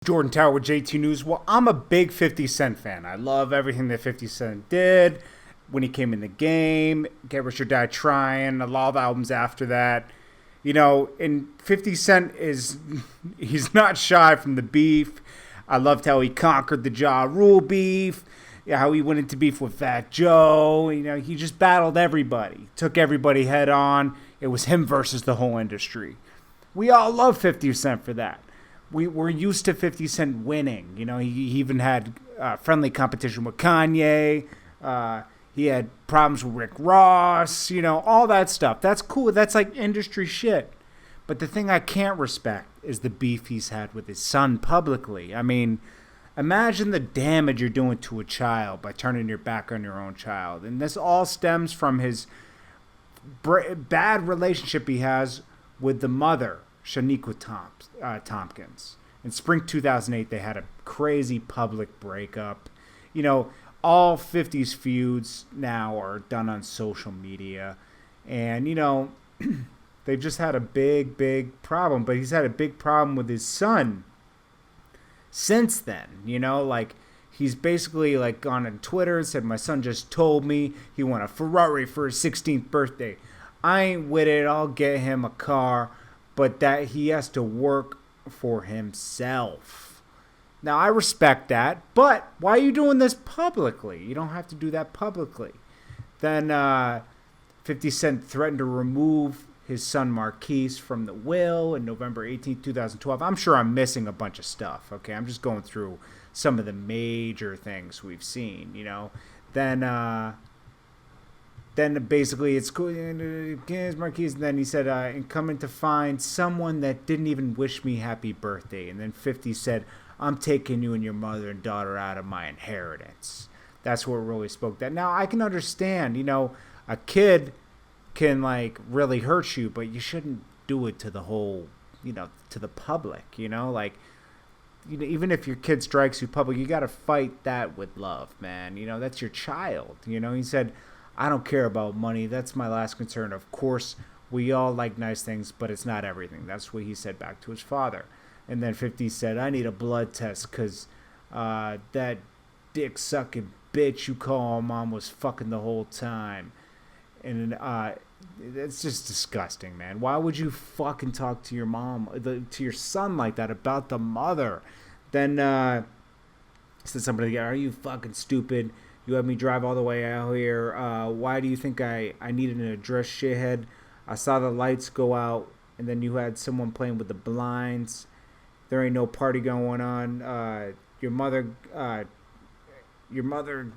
Jordan Tower with JT News. Well, I'm a big 50 Cent fan. I love everything that 50 Cent did when he came in the game. Get Rich or Die Trying. A lot of albums after that. And 50 Cent he's not shy from the beef. I loved how he conquered the Ja Rule beef. Yeah, how he went into beef with Fat Joe. He just battled everybody. Took everybody head on. It was him versus the whole industry. We all love 50 Cent for that. We're used to 50 Cent winning. He even had friendly competition with Kanye. He had problems with Rick Ross. All that stuff. That's cool. That's like industry shit. But the thing I can't respect is the beef he's had with his son publicly. I mean, imagine the damage you're doing to a child by turning your back on your own child. And this all stems from his bad relationship he has with the mother, Shaniqua Tompkins. In spring 2008, they had a crazy public breakup. All 50's feuds now are done on social media. And, they've just had a big problem. But he's had a big problem with his son since then. He's basically gone on Twitter and said, my son just told me he won a Ferrari for his 16th birthday. I ain't with it. I'll get him a car. But that he has to work for himself. Now, I respect that, but why are you doing this publicly? You don't have to do that publicly. Then 50 Cent threatened to remove his son Marquise from the will in November 18, 2012. I'm sure I'm missing a bunch of stuff, okay? I'm just going through some of the major things we've seen, Then basically it's cool. Marquise, and then he said, and coming to find someone that didn't even wish me happy birthday. And then 50 said, I'm taking you and your mother and daughter out of my inheritance. That's what really spoke that. Now, I can understand, a kid can really hurt you, but you shouldn't do it to the whole, to the public, even if your kid strikes you public, you got to fight that with love, man. That's your child. He said, I don't care about money. That's my last concern. Of course, we all like nice things, but it's not everything. That's what he said back to his father. And then 50 said, I need a blood test because that dick-sucking bitch you call mom was fucking the whole time. And it's just disgusting, man. Why would you fucking talk to your mom, to your son like that about the mother? Then said somebody, are you fucking stupid? You had me drive all the way out here. Why do you think I needed an address, shithead? I saw the lights go out, and then you had someone playing with the blinds. There ain't no party going on. Your mother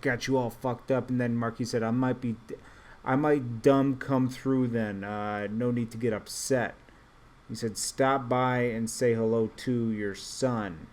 got you all fucked up. And then Marquis said, I might dumb come through then. No need to get upset. He said, stop by and say hello to your son.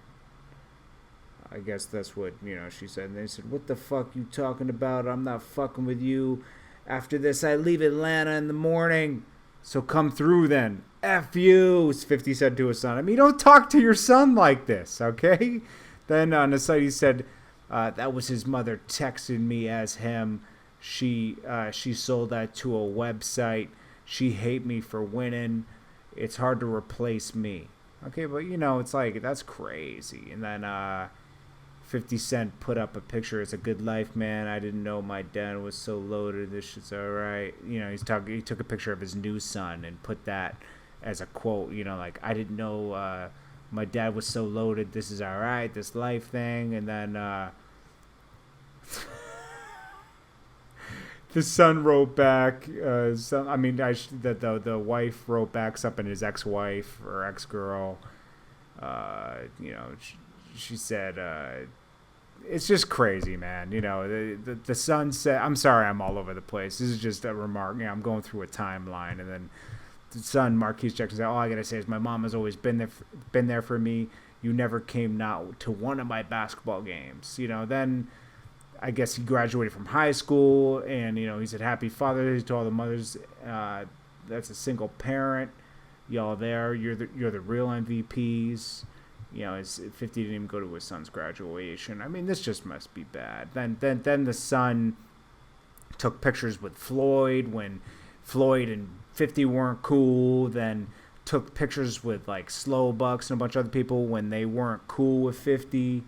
I guess that's what, she said. And they said, what the fuck you talking about? I'm not fucking with you. After this, I leave Atlanta in the morning. So come through then. F you, 50 said to his son. I mean, don't talk to your son like this, okay? Then on the site, he said, that was his mother texting me as him. She sold that to a website. She hate me for winning. It's hard to replace me. Okay, but, it's that's crazy. And then 50 Cent put up a picture. It's a good life, man. I didn't know my dad was so loaded. This shit's all right. He took a picture of his new son and put that as a quote. I didn't know my dad was so loaded. This is all right. This life thing. And then the son wrote back. The wife wrote back something. His ex-wife or ex-girl. She said, it's just crazy, man. The son said, I'm sorry I'm all over the place. This is just a remark. I'm going through a timeline. And then the son, Marquise Jackson, said, all I got to say is my mom has always been there for me. You never came not to one of my basketball games. Then I guess he graduated from high school. And, he said, happy Father's Day to all the mothers. That's a single parent. Y'all there. You're the real MVPs. 50 didn't even go to his son's graduation. I mean, this just must be bad. Then the son took pictures with Floyd when Floyd and 50 weren't cool. Then took pictures with like Slow Bucks and a bunch of other people when they weren't cool with 50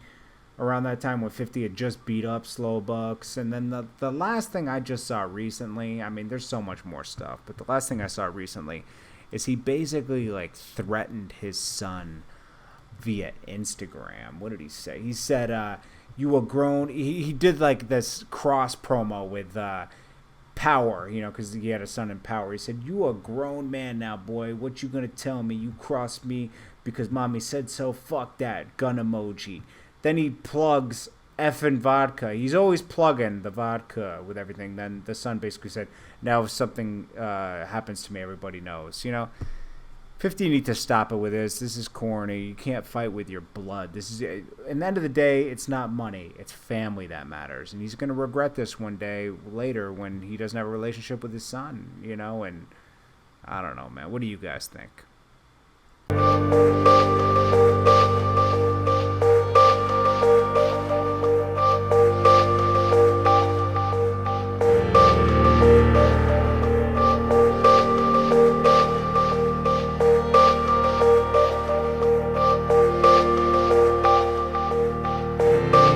around that time when 50 had just beat up Slow Bucks. And then the last thing I just saw recently, I mean, there's so much more stuff, but the last thing I saw recently is he basically like threatened his son via Instagram. What did he say? He said, you a grown... He did like this cross promo with Power, you know, because he had a son in Power. He said, you a grown man now, boy. What you gonna tell me? You crossed me because mommy said so. Fuck that. Gun emoji. Then he plugs effing vodka. He's always plugging the vodka with everything. Then the son basically said, now if something happens to me, everybody knows. You know, 50 need to stop it with this. This is corny. You can't fight with your blood. This is, in the end of the day, it's not money. It's family that matters. And he's going to regret this one day later when he doesn't have a relationship with his son, you know? And I don't know, man. What do you guys think?